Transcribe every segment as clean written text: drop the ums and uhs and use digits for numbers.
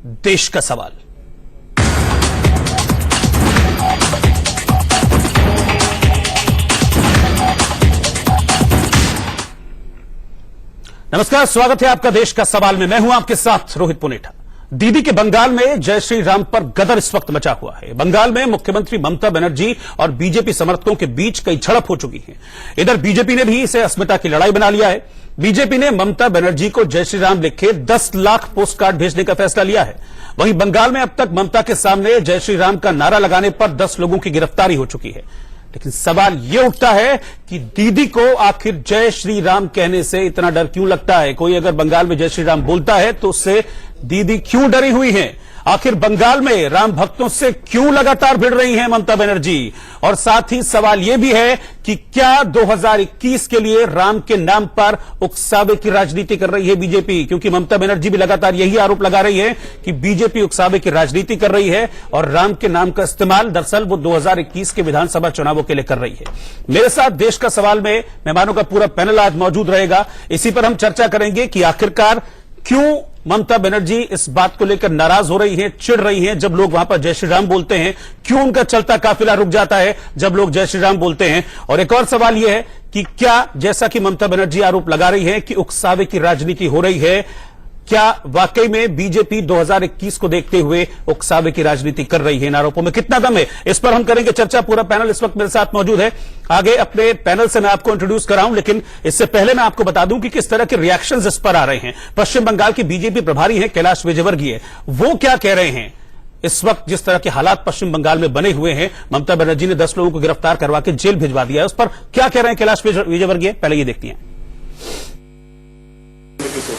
देश का सवाल। नमस्कार, स्वागत है आपका देश का सवाल में। मैं हूं आपके साथ रोहित पुनेठा। दीदी के बंगाल में जय श्री राम पर गदर इस वक्त मचा हुआ है। बंगाल में मुख्यमंत्री ममता बनर्जी और बीजेपी समर्थकों के बीच कई झड़प हो चुकी है। इधर बीजेपी ने भी इसे अस्मिता की लड़ाई बना लिया है। बीजेपी ने ममता बनर्जी को जय श्री राम लिखे 10 लाख पोस्ट कार्ड भेजने का फैसला लिया है। वहीं बंगाल में अब तक ममता के सामने जय श्री राम का नारा लगाने पर 10 लोगों की गिरफ्तारी हो चुकी है। लेकिन सवाल यह उठता है कि दीदी को आखिर जय श्री राम कहने से इतना डर क्यों लगता है। कोई अगर बंगाल में जय श्री राम बोलता है तो उससे दीदी क्यों डरी हुई हैं। आखिर बंगाल में राम भक्तों से क्यों लगातार भिड़ रही हैं ममता बनर्जी। और साथ ही सवाल यह भी है कि क्या 2021 के लिए राम के नाम पर उकसावे की राजनीति कर रही है बीजेपी, क्योंकि ममता बनर्जी भी लगातार यही आरोप लगा रही है कि बीजेपी उकसावे की राजनीति कर रही है और राम के नाम का इस्तेमाल दरअसल वो 2021 के विधानसभा चुनावों के लिए कर रही है। मेरे साथ देश का सवाल में मेहमानों का पूरा पैनल आज मौजूद रहेगा। इसी पर हम चर्चा करेंगे कि आखिरकार क्यों ममता बनर्जी इस बात को लेकर नाराज हो रही हैं, चिढ़ रही हैं जब लोग वहां पर जय श्री राम बोलते हैं। क्यों उनका चलता काफिला रुक जाता है जब लोग जय श्री राम बोलते हैं। और एक और सवाल यह है कि क्या, जैसा कि ममता बनर्जी आरोप लगा रही है कि उकसावे की राजनीति हो रही है, क्या वाकई में बीजेपी 2021 को देखते हुए उकसावे की राजनीति कर रही है। इन आरोपों में कितना दम है, इस पर हम करेंगे चर्चा। पूरा पैनल इस वक्त मेरे साथ मौजूद है। आगे अपने पैनल से मैं आपको इंट्रोड्यूस कराऊं, लेकिन इससे पहले मैं आपको बता दूं कि किस तरह के रिएक्शंस इस पर आ रहे हैं। पश्चिम बंगाल की बीजेपी प्रभारी हैं कैलाश विजयवर्गीय, वो क्या कह रहे हैं इस वक्त जिस तरह के हालात पश्चिम बंगाल में बने हुए हैं। ममता बनर्जी ने 10 लोगों को गिरफ्तार करवा के जेल भिजवा दिया है, उस पर क्या कह रहे हैं कैलाश विजयवर्गीय, पहले ये देखती हैं।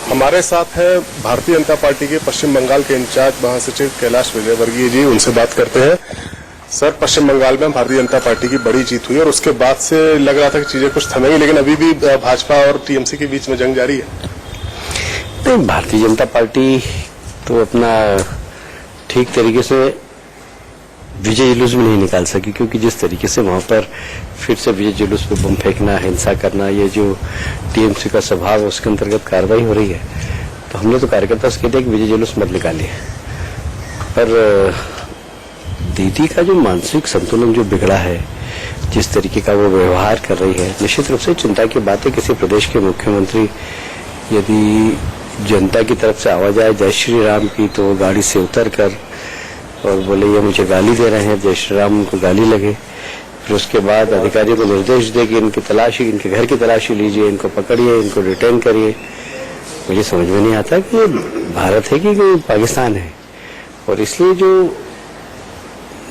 हमारे साथ है भारतीय जनता पार्टी के पश्चिम बंगाल के इंचार्ज महासचिव कैलाश विजयवर्गीय जी, उनसे बात करते हैं। सर, पश्चिम बंगाल में भारतीय जनता पार्टी की बड़ी जीत हुई और उसके बाद से लग रहा था कि चीजें कुछ थमेंगी, लेकिन अभी भी भाजपा और टीएमसी के बीच में जंग जारी है। नहीं, भारतीय जनता पार्टी तो अपना ठीक तरीके से विजय जुलूस भी नहीं निकाल सकी, क्योंकि जिस तरीके से वहां पर फिर से विजय जुलूस पे बम फेंकना, हिंसा करना, ये जो टीएमसी का स्वभाव है उसके अंतर्गत कार्रवाई हो रही है। तो हमने तो कार्यकर्ता से कहते हैं कि विजय जुलूस मत निकालिए। पर दीदी का जो मानसिक संतुलन जो बिगड़ा है, जिस तरीके का वो व्यवहार कर रही है, निश्चित रूप से चिंता की बात है। किसी प्रदेश के मुख्यमंत्री यदि जनता की तरफ से आवाज आए जय श्री राम की, तो गाड़ी से उतर कर और बोले ये मुझे गाली दे रहे हैं, जय श्री राम, उनको गाली लगे। फिर उसके बाद अधिकारियों को निर्देश दे कि इनकी तलाशी, इनके घर की तलाशी लीजिए, इनको पकड़िए, इनको डिटेन करिए। मुझे समझ में नहीं आता कि भारत है कि पाकिस्तान है। और इसलिए जो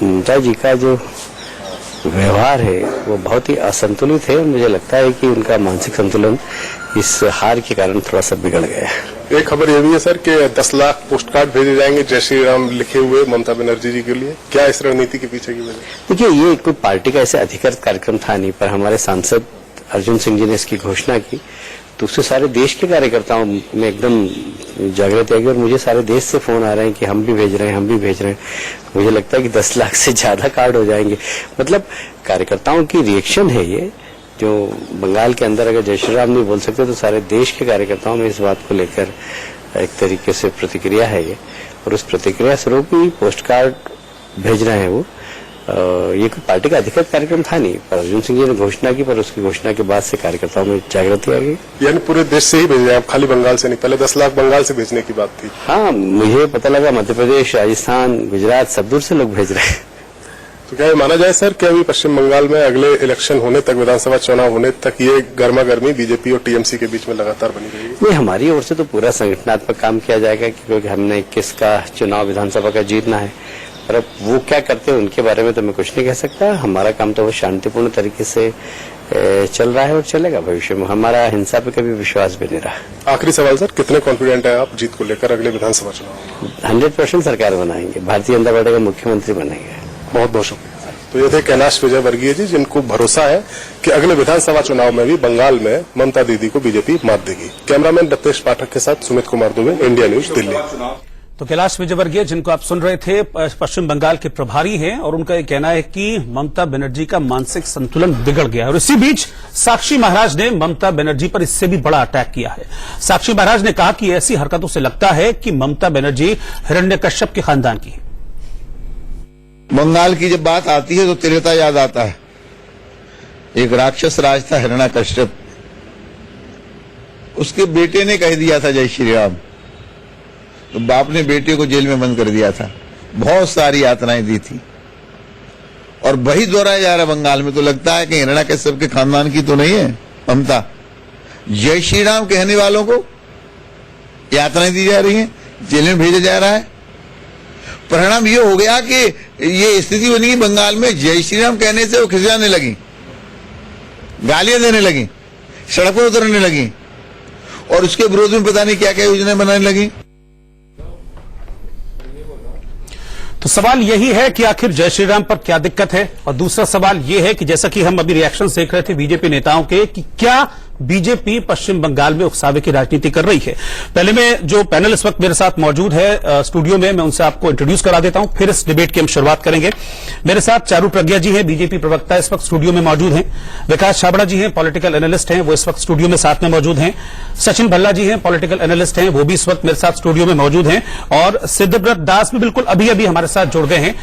ममता जी का जो व्यवहार है वो बहुत ही असंतुलित है। मुझे लगता है कि उनका मानसिक संतुलन इस हार के कारण थोड़ा सा बिगड़ गया है। एक खबर यह भी है सर कि 10 लाख पोस्ट कार्ड भेजे जाएंगे जय श्री राम लिखे हुए ममता बनर्जी जी के लिए। क्या इस रणनीति के पीछे की वजह? देखिए, ये कोई पार्टी का ऐसे अधिकृत कार्यक्रम था नहीं, पर हमारे सांसद अर्जुन सिंह जी ने इसकी घोषणा की तो उससे सारे देश के कार्यकर्ताओं में एकदम जागृति आ गई। और मुझे सारे देश से फोन आ रहे हैं कि हम भी भेज रहे हैं, हम भी भेज रहे हैं। मुझे लगता है कि 10 लाख से ज्यादा कार्ड हो जाएंगे। मतलब कार्यकर्ताओं की रिएक्शन है ये, जो बंगाल के अंदर अगर जय श्री राम नहीं बोल सकते तो सारे देश के कार्यकर्ताओं में इस बात को लेकर एक तरीके से प्रतिक्रिया है ये। और उस प्रतिक्रिया स्वरूप ही पोस्ट कार्ड भेज रहे हैं वो। ये कोई पार्टी का अधिकृत कार्यक्रम था नहीं, पर अर्जुन सिंह जी ने घोषणा की, पर उसकी घोषणा के बाद से कार्यकर्ताओं में जागृति आ गई। यानी पूरे देश से ही भेज रहे हैं, खाली बंगाल से नहीं। पहले 10 लाख बंगाल से भेजने की बात थी। हाँ, मुझे पता लगा मध्य प्रदेश, राजस्थान, गुजरात, सब दूर से लोग भेज रहे हैं। तो क्या ये माना जाए सर कि अभी पश्चिम बंगाल में अगले इलेक्शन होने तक, विधानसभा चुनाव होने तक ये गर्मा गर्मी बीजेपी और टीएमसी के बीच में लगातार बनी रहेगी? नहीं, हमारी ओर से तो पूरा संगठनात्मक काम किया जाएगा, क्योंकि हमने 21 का चुनाव विधानसभा का जीतना है। और अब वो क्या करते हैं उनके बारे में तो मैं कुछ नहीं कह सकता। हमारा काम तो वो शांतिपूर्ण तरीके से चल रहा है और चलेगा भविष्य में। हमारा हिंसा पे कभी विश्वास भी नहीं रहा। आखिरी सवाल सर, कितने कॉन्फिडेंट है आप जीत को लेकर अगले विधानसभा चुनाव? 100% सरकार बनाएंगे, भारतीय जनता पार्टी का मुख्यमंत्री बनेंगे। बहुत बहुत शुक्रिया। तो ये थे कैलाश विजयवर्गीय जी, जिनको भरोसा है कि अगले विधानसभा चुनाव में भी बंगाल में ममता दीदी को बीजेपी मात देगी। कैमरामैन दत्तेश पाठक के साथ सुमित कुमार दुबे, इंडिया न्यूज, दिल्ली। तो कैलाश विजयवर्गीय जिनको आप सुन रहे थे पश्चिम बंगाल के प्रभारी हैं और उनका यह कहना है कि ममता बनर्जी का मानसिक संतुलन बिगड़ गया और इसी बीच साक्षी महाराज ने ममता बनर्जी पर इससे भी बड़ा अटैक किया है। साक्षी महाराज ने कहा कि ऐसी हरकतों से लगता है कि ममता बनर्जी हिरण्यकश्यप के खानदान की है। बंगाल की जब बात आती है तो त्रेता याद आता है। एक राक्षस राज था हिरण्यकश्यप, उसके बेटे ने कह दिया था जय श्री राम, तो बाप ने बेटे को जेल में बंद कर दिया था, बहुत सारी यातनाएं दी थी और वही दोहराया जा रहा है बंगाल में। तो लगता है कि हिरण्यकश्यप के खानदान की तो नहीं है ममता। जय श्री राम कहने वालों को यातनाएं दी जा रही हैं, जेल में भेजा जा रहा है। परिणाम ये हो गया कि ये स्थिति बनी बंगाल में, जय श्री राम कहने से वो खिसियाने लगी, गालियां देने लगी, सड़कों पर उतरने लगी और उसके विरोध में पता नहीं क्या क्या योजनाएं बनाने लगी। तो सवाल यही है कि आखिर जय श्री राम पर क्या दिक्कत है, और दूसरा सवाल यह है कि जैसा कि हम अभी रिएक्शन देख रहे थे बीजेपी नेताओं के कि क्या बीजेपी पश्चिम बंगाल में उकसावे की राजनीति कर रही है। पहले में जो पैनल इस वक्त मेरे साथ मौजूद है स्टूडियो में, मैं उनसे आपको इंट्रोड्यूस करा देता हूं, फिर इस डिबेट की हम शुरुआत करेंगे। मेरे साथ चारू प्रज्ञा जी हैं, बीजेपी प्रवक्ता, इस वक्त स्टूडियो में मौजूद हैं। विकास छाबड़ा जी हैं, पॉलिटिकल एनालिस्ट हैं, वो इस वक्त स्टूडियो में साथ में मौजूद हैं। सचिन भल्ला जी हैं, पॉलिटिकल एनालिस्ट हैं, वो भी इस वक्त मेरे साथ स्टूडियो में मौजूद हैं। और सिद्धव्रत दास भी बिल्कुल अभी अभी हमारे साथ जुड़ गए हैं,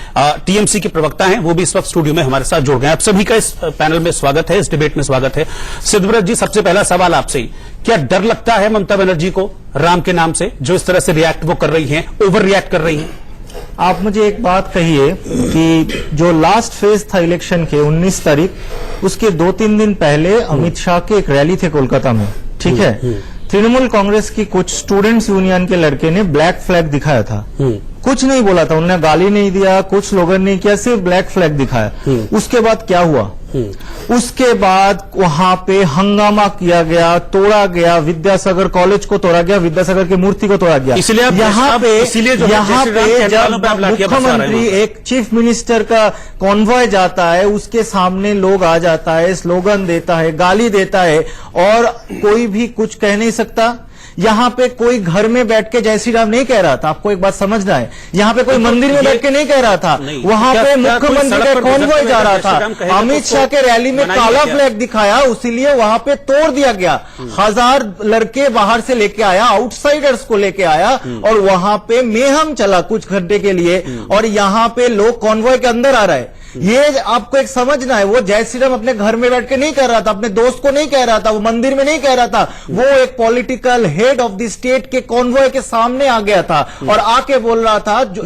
टीएमसी के प्रवक्ता हैं, वो भी इस वक्त स्टूडियो में हमारे साथ जुड़ गए हैं। आप सभी का इस पैनल में स्वागत है, इस डिबेट में स्वागत है। सिद्धव्रत जी, सबसे पहला सवाल आपसे, क्या डर लगता है ममता बनर्जी को राम के नाम से, जो इस तरह से रिएक्ट वो कर रही हैं, ओवर रिएक्ट कर रही हैं? आप मुझे एक बात कहिए कि जो लास्ट फेज था इलेक्शन के 19 तारीख, उसके 2-3 दिन पहले अमित शाह के एक रैली थे कोलकाता में, ठीक है। तृणमूल कांग्रेस की कुछ स्टूडेंट्स यूनियन के लड़के ने ब्लैक फ्लैग दिखाया था, कुछ नहीं बोला था, उन्होंने गाली नहीं दिया, कुछ स्लोगन नहीं किया, सिर्फ ब्लैक फ्लैग दिखाया। उसके बाद क्या हुआ? उसके बाद वहां पे हंगामा किया गया, तोड़ा गया, विद्यासागर कॉलेज को तोड़ा गया, विद्यासागर की मूर्ति को तोड़ा गया। इसलिए यहाँ पे जब मुख्यमंत्री एक चीफ मिनिस्टर का कॉन्वॉय जाता है, उसके सामने लोग आ जाता है, स्लोगन देता है, गाली देता है और कोई भी कुछ कह नहीं सकता। यहाँ पे कोई घर में बैठ के जय श्री राम नहीं कह रहा था, आपको एक बात समझना है। यहाँ पे कोई मंदिर में बैठ के नहीं कह रहा था, वहां पे मुख्यमंत्री का कॉन्वॉय जा रहा था। अमित शाह के रैली में काला फ्लैग दिखाया, इसीलिए वहां पे तोड़ दिया गया। 1000 लड़के बाहर से लेके आया, आउटसाइडर्स को लेके आया और वहां पे मेहम चला कुछ घंटे के लिए और यहाँ पे लोग कॉन्वॉय के अंदर आ रहे हैं। ये आपको एक समझना है, वो जय श्री राम अपने घर में बैठ के नहीं कर रहा था, अपने दोस्त को नहीं कह रहा था, वो मंदिर में नहीं कह रहा था, वो एक political head of the state के कॉन्वॉय के सामने आ गया था और आके बोल रहा था जो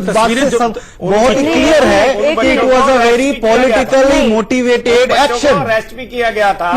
बात से बहुत ही क्लियर है कि it was a very politically motivated action. Arrest भी किया गया था।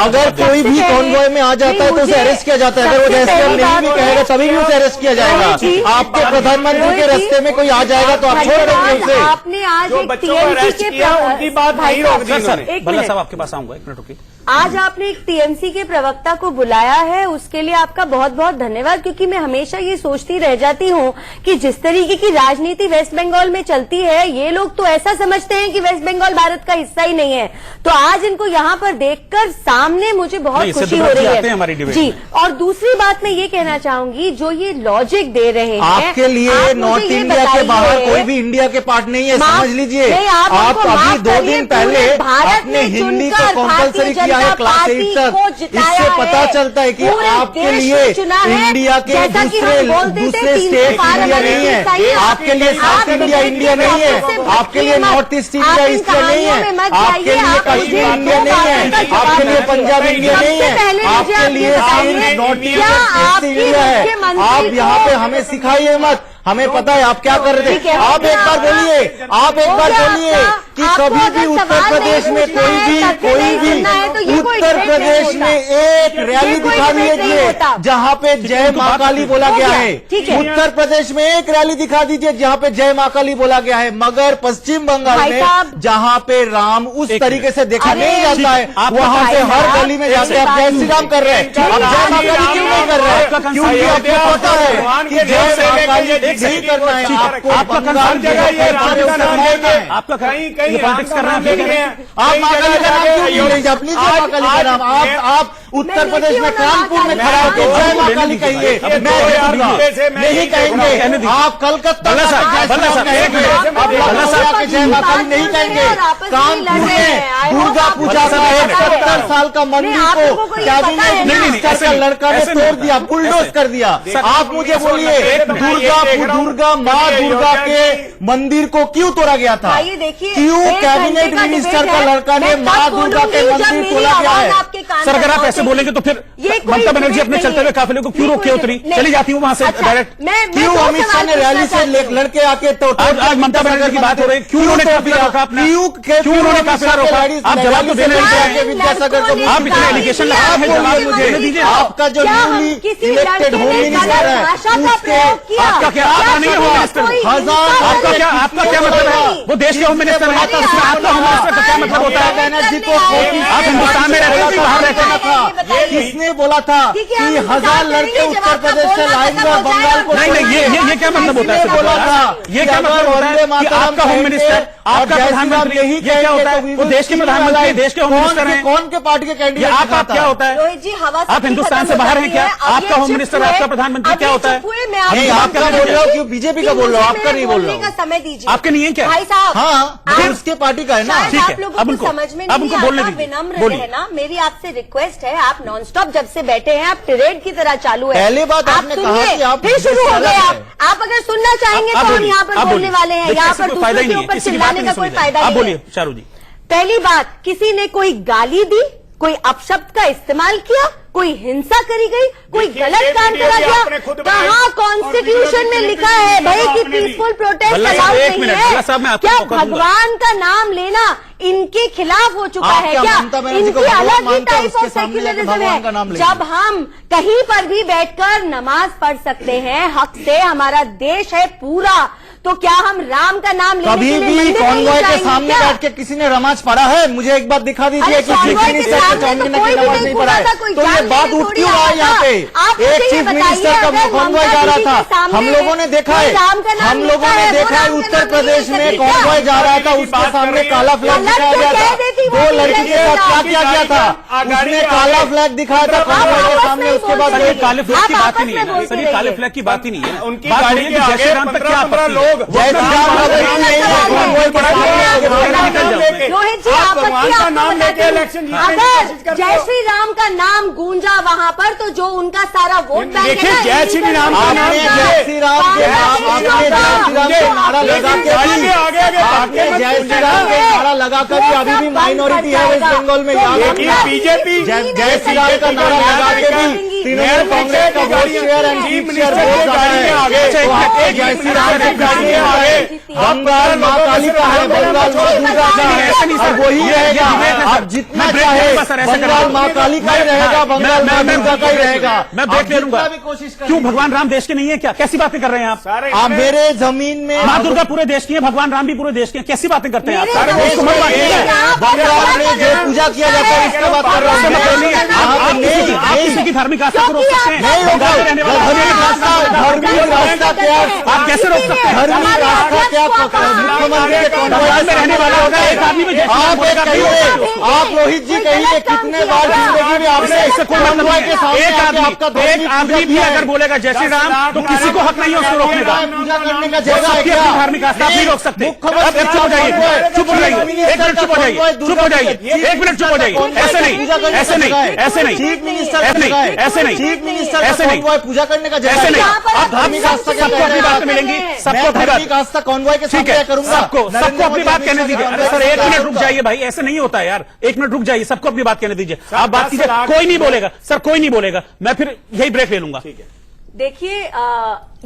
अगर कोई भी कॉन्वॉय में आ जाता है तो उसे अरेस्ट किया जाता है, अगर वो जय श्री राम नहीं भी कहेगा तभी भी उसे अरेस्ट किया जाएगा। आपके प्रधानमंत्री के रास्ते में कोई आ जाएगा तो आप छोड़ देंगे उसे। आपने आज एक टीएमसी के उनकी बात नहीं रोक दी उन्होंने। भल्ला साहब आपके पास आऊंगा, एक मिनट रुकिए। आज आपने एक टीएमसी के प्रवक्ता को बुलाया है, उसके लिए आपका बहुत बहुत धन्यवाद, क्योंकि मैं हमेशा ये सोचती रह जाती हूँ कि जिस तरीके की राजनीति वेस्ट बंगाल में चलती है, ये लोग तो ऐसा समझते हैं कि वेस्ट बंगाल भारत का हिस्सा ही नहीं है। तो आज इनको यहाँ पर देखकर सामने मुझे बहुत खुशी हो रही है जी। और दूसरी बात मैं ये कहना चाहूंगी, जो ये लॉजिक दे रहे हैं आपके लिए, नॉर्थ इंडिया के बाहर कोई भी इंडिया के पार्ट नहीं है, समझ लीजिए। आप अभी 2 दिन पहले आपने हिंदी को कंपलसरी किया है क्लास 8 तक, इससे पता चलता है कि आपके लिए इंडिया के दूसरे स्टेट इंडिया नहीं है, आपके लिए साउथ इंडिया इंडिया नहीं है, आपके लिए नॉर्थ ईस्ट इंडिया इंडिया नहीं है, आपके लिए कश्मीर इंडिया नहीं है, आपके लिए पंजाब इंडिया नहीं है, आपके लिए नॉर्थ ईस्ट इंडिया है। आप यहाँ पे हमें सिखाइए मत, हमें पता है आप क्या कर रहे थे। आप एक बार बोलिए कि कभी भी उत्तर प्रदेश में कोई भी उत्तर प्रदेश में एक रैली दिखा दीजिए जहाँ पे जय माँ काली बोला गया है। उत्तर प्रदेश में एक रैली दिखा दीजिए जहाँ पे जय माँ काली बोला गया है, मगर पश्चिम बंगाल में जहाँ पे राम उस तरीके से देखा नहीं जाता है, वहाँ पे हर गली में जाके आप जय श्री राम कर रहे हैं। अब जय माँ काली क्यों नहीं कर रहे हैं? क्योंकि आपको पता है कि जय माँ काली नहीं करना है आपको। आपका बंगाल कंसर्न जगह ये राम का नाम लेंगे, आपका कहीं कहीं पॉलिटिक्स कर रहे हैं, आप माँ काली का नाम क्यों नहीं लेंगे? अपनी जय माँ काली का नाम आप उत्तर प्रदेश में कानपुर में खड़ा होकर जय माँ काली कहिए, नहीं कहेंगे। आप कलकत्ता जय माँ काली नहीं कहेंगे। कानपुर में दुर्गा पूजा का 70 साल का मंदिर को कैबिनेट मिनिस्टर का लड़का ने तोड़ दिया, बुलडोज कर दिया। आप मुझे बोलिए दुर्गा माँ दुर्गा के मंदिर को क्यों तोड़ा गया था? क्यों कैबिनेट मिनिस्टर का लड़का ने माँ दुर्गा के मंदिर तोड़ा गया है? सर अगर आप ऐसे बोलेंगे तो फिर ममता बनर्जी अपने चलते हुए काफिले को क्यों रोक के उतरी? चली जाती हूँ वहां से डायरेक्ट। क्यों अमित शाह ने रैली से लड़के आके तो आज ममता बनर्जी की बात हो रही है, क्यों उन्होंने काफिला रोका? क्यों उन्होंने काफिला रोका? आप जवाब तो देने नहीं। विद्यासागर को आप इतना एलिगेशन लगा रहे हैं, जवाब मुझे दीजिए। आपका जो न्यूली इलेक्टेड होम मिनिस्टर है आपका क्या आपका नहीं होम मिनिस्टर? आपका क्या मतलब है? वो देश के होम मिनिस्टर है, उसमें आपका होम मिनिस्टर का क्या मतलब होता है? बनर्जी को आप हिंदुस्तान में रहते हो, बाहर रहते था। किसने बोला था कि 1000 लड़के उत्तर प्रदेश से लाएंगे और बंगाल को? नहीं, ये क्या मतलब होता है? बोला था ये क्या मतलब होता है कि आपका होम मिनिस्टर, आपका प्रधानमंत्री, ये क्या होता है? वो देश के प्रधानमंत्री, देश के होम मिनिस्टर हैं। कौन के पार्टी के कैंडिडेट? आप क्या होता है? रोहित जी, हवा आप हिंदुस्तान से बाहर हैं क्या? आपका होम मिनिस्टर, आपका प्रधानमंत्री क्या होता है? नहीं, आपका बोल रहा हूँ, क्यों बीजेपी का बोल रहा हूँ, आपका नहीं बोल रहा हूँ। समय दीजिए। आपके नहीं है क्या? भाई साहब, हाँ, उसके पार्टी का है ना। ठीक है, आप लोगों अब को उनको समझ में अब नहीं उनको बोलने आता, दीजिए। विनम्र बोलिए। रहना। मेरी आपसे रिक्वेस्ट है, आप नॉन स्टॉप जब से बैठे हैं, आप टिरेड की तरह चालू है। पहले बात आपने कहा कि आप फिर शुरू हो गए। हैं। आप अगर सुनना चाहेंगे तो हम यहाँ पर बोलने वाले हैं। यहाँ पर दूसरों के ऊपर चिल्लाने का कोई फायदा आप नहीं बोलिए है। चारू जी। पहली बात, किसी ने कोई गाली दी, कोई अपशब्द का इस्तेमाल किया, कोई हिंसा करी गई, कोई गलत काम करा गया? कहाँ कॉन्स्टिट्यूशन में लिखा है भाई कि पीसफुल प्रोटेस्ट अलाउड नहीं है? क्या भगवान का नाम लेना इनके खिलाफ हो चुका है क्या? इनकी अलग ही टाइप ऑफ सेक्युलरिज्म है। जब हम कहीं पर भी बैठकर नमाज पढ़ सकते हैं हक से, हमारा देश है पूरा, तो क्या हम राम का नाम लेने कभी के लिए भी मंदिर नहीं कॉन्वॉय के जाएंगे सामने क्या? बैठ के किसी ने नमाज पढ़ा है? मुझे एक बात दिखा दीजिए कि चीफ मिनिस्टर के सामने नमाज नहीं पढ़ा है। तो ये बात उठ क्यों रहा है यहाँ पे? एक चीफ मिनिस्टर का कॉन्वॉय जा रहा था, हम लोगों ने देखा है, उत्तर प्रदेश में कॉन्वॉय जा रहा था, उसके सामने काला फ्लैग दिखाया गया था। 2 लड़की के साथ क्या किया गया था? उसने काला फ्लैग दिखाया था कॉन्वॉय के सामने। उसके बाद ये काले फ्लैग की बात ही नहीं है सर, ये काले फ्लैग की बात ही नहीं है। उनकी गाड़ी के जय श्री राम तक क्या आपत्ति है? रोहित जी, भगवान का नाम लेके इलेक्शन जीतने की कोशिश अगर जय श्री राम का नाम गूंजा वहां पर, तो जो उनका सारा वोट बैंक है देखिए, ना, जय श्री राम का नाम जय श्री राम के नारा लगा के जय श्री राम के नारा लगा कर भी अभी भी माइनॉरिटी है वेस्ट बंगाल में। याद रखिए, बीजेपी जय श्री राम का नारा लगा के भी तृणमूल कांग्रेस का vote share and seat share बहुत ज्यादा है। जय श्री राम की गाड़ी आगे बंगाल माँ काली का है, बंगाल माँ दुर्गा का है, और वही रहेगा। आप जितना चाहे बंगाल माँ काली का ही रहेगा, बंगाल माँ दुर्गा का ही रहेगा। मैं ब्रेक ले लूंगा। भी कोशिश कर क्यों भगवान राम देश के नहीं है क्या? कैसी बातें कर रहे हैं आप? आप मेरे जमीन में माँ दुर्गा पूरे देश की है, भगवान राम भी पूरे देश के हैं, कैसी बातें करते हैं आप? मेरे देश उसको में मत बांटिए। बंगाल में जो पूजा किया जाता है इसके बात कर रहा हूँ। आप किसी की धार्मिक आस्था को रोक सकते हैं? नहीं बंगाल में रहने वाला धार्मिक आस्था क्या? आप कैसे रोक सकते हैं? धार्मिक आस्था क्या? मुख्यमंत्री के बंगाल में रहने वाला होगा एक आदमी में जैसे आप एक कहिए, आप रोहित जी कहिए कितने बार जिंदगी में आपने इससे कोई मतलब नहीं है। एक आदमी भी अगर बोलेगा जय श्री राम तो किसी को हक नहीं है उसको रोकने का। पूजा करने का सबकी अपनी धार्मिक आस्था आप नहीं रोक सकते। अब चुप हो जाइए, चुप हो जाइए, 1 मिनट चुप हो जाइए, चुप हो जाइए, 1 मिनट चुप हो जाइए। ऐसे नहीं, ऐसे नहीं, ऐसे नहीं, चीफ मिनिस्टर ऐसे नहीं, ऐसे नहीं, चीफ मिनिस्टर ऐसे नहीं, पूजा करने का ऐसे नहीं। आप धार्मिक आस्था क्या सबको अपनी बात मिलेंगी, सबको अपनी धार्मिक बात। आस्था कॉन्वॉय के ठीक साथ है, करूंगा। सबको अपनी बात कहने दीजिए। अरे सर 1 मिनट रुक जाइए भाई, ऐसे नहीं होता यार। 1 मिनट रुक जाइए, सबको अपनी बात कहने दीजिए। आप बात कीजिए, कोई नहीं बोलेगा सर, कोई नहीं बोलेगा। मैं फिर यही ब्रेक ले लूंगा। देखिए,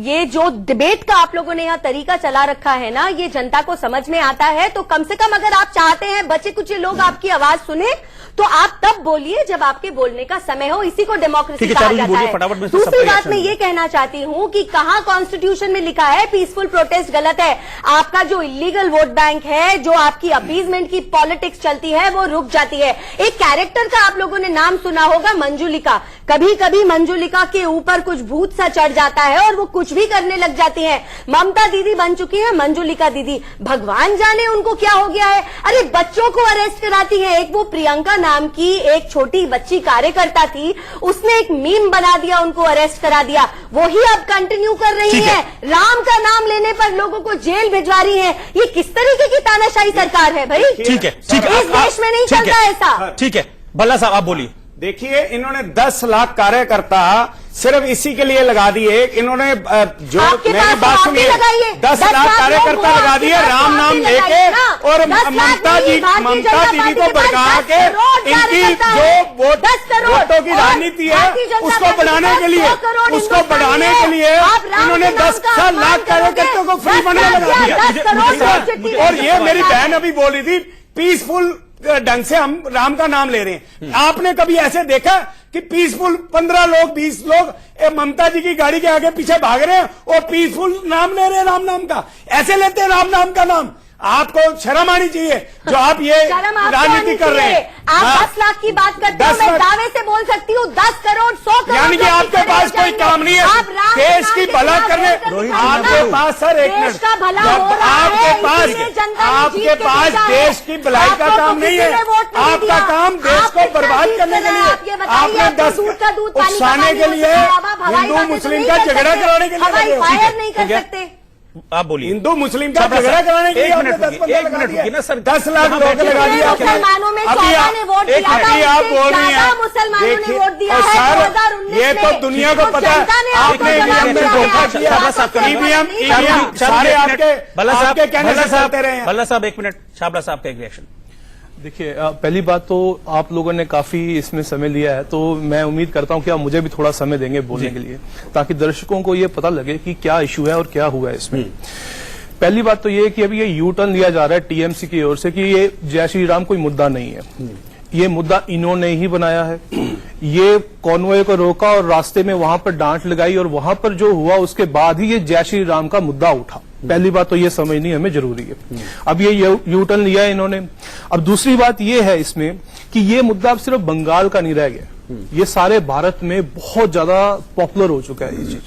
ये जो डिबेट का आप लोगों ने यहाँ तरीका चला रखा है ना, ये जनता को समझ में आता है। तो कम से कम अगर आप चाहते हैं बचे कुछ लोग आपकी आवाज सुने, तो आप तब बोलिए जब आपके बोलने का समय हो। इसी को डेमोक्रेसी कहा जाता है। दूसरी बात मैं ये कहना चाहती हूँ कि कहाँ कॉन्स्टिट्यूशन में लिखा है पीसफुल प्रोटेस्ट गलत है? आपका जो इलीगल वोट बैंक है, जो आपकी अपीजमेंट की पॉलिटिक्स चलती है, वो रुक जाती है। एक कैरेक्टर का आप लोगों ने नाम सुना होगा, मंजुलिका। कभी कभी मंजुलिका के ऊपर कुछ भूत गुस्सा चढ़ जाता है और वो कुछ भी करने लग जाती हैं। ममता दीदी बन चुकी है मंजुलिका दीदी, भगवान जाने उनको क्या हो गया है। अरे बच्चों को अरेस्ट कराती है। एक वो प्रियंका नाम की एक छोटी बच्ची कार्यकर्ता थी, उसने एक मीम बना दिया, उनको अरेस्ट करा दिया, वही अब कंटिन्यू कर रही है। राम का नाम लेने पर लोगों को जेल भिजवा रही है। ये किस तरीके की तानाशाही सरकार है भाई? ठीक है, ठीक है, इस देश में नहीं चलता ऐसा। ठीक है, भल्ला साहब आप बोलिए। देखिए, इन्होंने 10 लाख कार्यकर्ता सिर्फ इसी के लिए लगा दिए। इन्होंने जो मेरी बात सुनिए, 10 लाख कार्यकर्ता लगा दिए राम नाम लेके, और ममता दीदी को भड़का के इनकी जो वोटों की राजनीति है उसको बढ़ाने के लिए इन्होंने 10 लाख कार्यकर्ताओं को फ्री फंड लगा दिया। और ये मेरी बहन अभी बोल रही थी पीसफुल ढंग से हम राम का नाम ले रहे हैं। आपने कभी ऐसे देखा कि पीसफुल 15 लोग 20 लोग ममता जी की गाड़ी के आगे पीछे भाग रहे हैं और पीसफुल नाम ले रहे हैं राम नाम का? ऐसे लेते हैं राम नाम का नाम? आपको शर्म आनी चाहिए जो आप ये राजनीति कर रहे हैं। आप 10 लाख की बात करते हो, मैं दावे से बोल सकती हूँ 10 करोड़ 100 करोड़, यानी कि आपके पास कोई काम नहीं है देश की भला करने। आपके पास सर एक मिनट, आपके पास देश की भलाई का काम नहीं है, आपका काम देश को बर्बाद करने के लिए, आपने 10 उकसाने के लिए, हिंदू मुस्लिम का झगड़ा कराने के लिए फायर नहीं कर सकते। आप बोलिए। हिंदू मुस्लिम का झगड़ा कराने के लिए एक मिनट रुकिए ना सर। 10 लाख लोग लगा दिया। मुसलमानों में 14 ने वोट दिया था, आप बोल रही हैं मुसलमानों ने वोट दिया है 2019 ये तो दुनिया को पता है। आपने ईवीएम में धोखा किया। ईवीएम सारे आपके कहने से चलते रहे हैं। भल्ला साहब एक मिनट, छाबड़ा साहब का एक रिएक्शन। देखिए, पहली बात तो आप लोगों ने काफी इसमें समय लिया है, तो मैं उम्मीद करता हूं कि आप मुझे भी थोड़ा समय देंगे बोलने के लिए, ताकि दर्शकों को ये पता लगे कि क्या इश्यू है और क्या हुआ है इसमें। पहली बात तो ये कि अभी ये यू टर्न लिया जा रहा है टीएमसी की ओर से कि ये जय श्री राम कोई मुद्दा नहीं है। ये मुद्दा इन्होंने ही बनाया है। ये कॉन्वॉय को रोका और रास्ते में वहां पर डांट लगाई और वहां पर जो हुआ उसके बाद ही ये जय श्री राम का मुद्दा उठा। पहली बात तो ये समझनी हमें जरूरी है। अब ये यू टर्न लिया है इन्होंने। अब दूसरी बात ये है इसमें कि ये मुद्दा अब सिर्फ बंगाल का नहीं रह गया, ये सारे भारत में बहुत ज्यादा पॉपुलर हो चुका है ये चीज।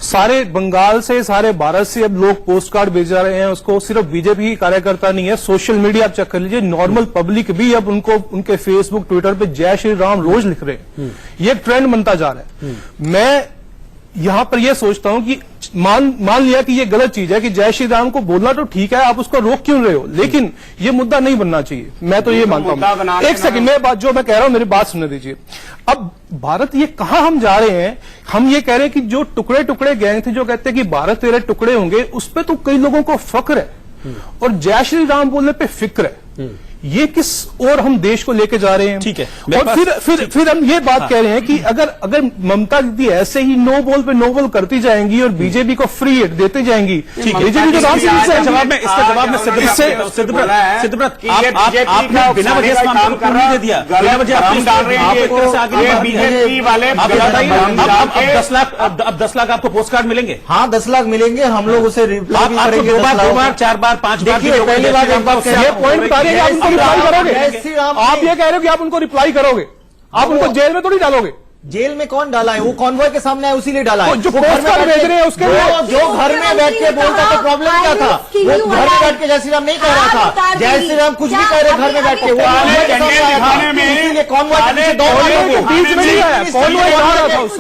सारे बंगाल से, सारे भारत से अब लोग पोस्ट कार्ड भेजा रहे हैं उसको। सिर्फ बीजेपी की कार्यकर्ता नहीं है, सोशल मीडिया आप चेक कर लीजिए, नॉर्मल पब्लिक भी अब उनको उनके फेसबुक ट्विटर पे जय श्री राम रोज लिख रहे हैं। ये एक ट्रेंड बनता जा रहा है। मैं यहां पर यह सोचता हूं कि मान लिया कि ये गलत चीज है कि जय श्री राम को बोलना तो ठीक है, आप उसको रोक क्यों रहे हो, लेकिन ये मुद्दा नहीं बनना चाहिए। मैं तो ये मानता हूं। एक सेकंड, मेरी बात जो मैं कह रहा हूं मेरी बात सुनने दीजिए। अब भारत ये कहां हम जा रहे हैं? हम ये कह रहे हैं कि जो टुकड़े टुकड़े गैंग थे जो कहते हैं कि भारत तेरे टुकड़े होंगे, उस पर तो कई लोगों को फक्र है और जय श्री राम बोलने पे फिक्र है। ये किस और हम देश को लेके जा रहे हैं? ठीक है। और फिर हम ये बात कह रहे हैं कि अगर ममता दीदी ऐसे ही नो बॉल पे नो बॉल करती जाएंगी और बीजेपी को फ्री हिट देते जाएंगी, बीजेपी के जवाब में सिद्धव्रत आपने बिना वजह काम करने दे दिया, बिना वजह बीजेपी वाले अब 10 लाख आपको पोस्ट कार्ड मिलेंगे। हाँ, 10 लाख मिलेंगे। हम लोग उसे रिप्लाई करेंगे 2 बार 4 बार 5 बार। पहली बात ये पॉइंट बता रहे हैं, रिप्लाई करोगे? आप ये कह रहे हो कि आप उनको रिप्लाई करोगे, आप उनको जेल में थोड़ी डालोगे। जेल में कौन डाला है? वो कॉन्वॉय के सामने है, उसी लिए डाला है। जो पोस्ट कार्ड भेज रहे हैं उसके जो घर में बैठ के बोलता तो प्रॉब्लम क्या था? वो घर में बैठ के जय श्री राम नहीं कह रहा था, जय श्री राम कुछ भी कह रहे घर में बैठ के।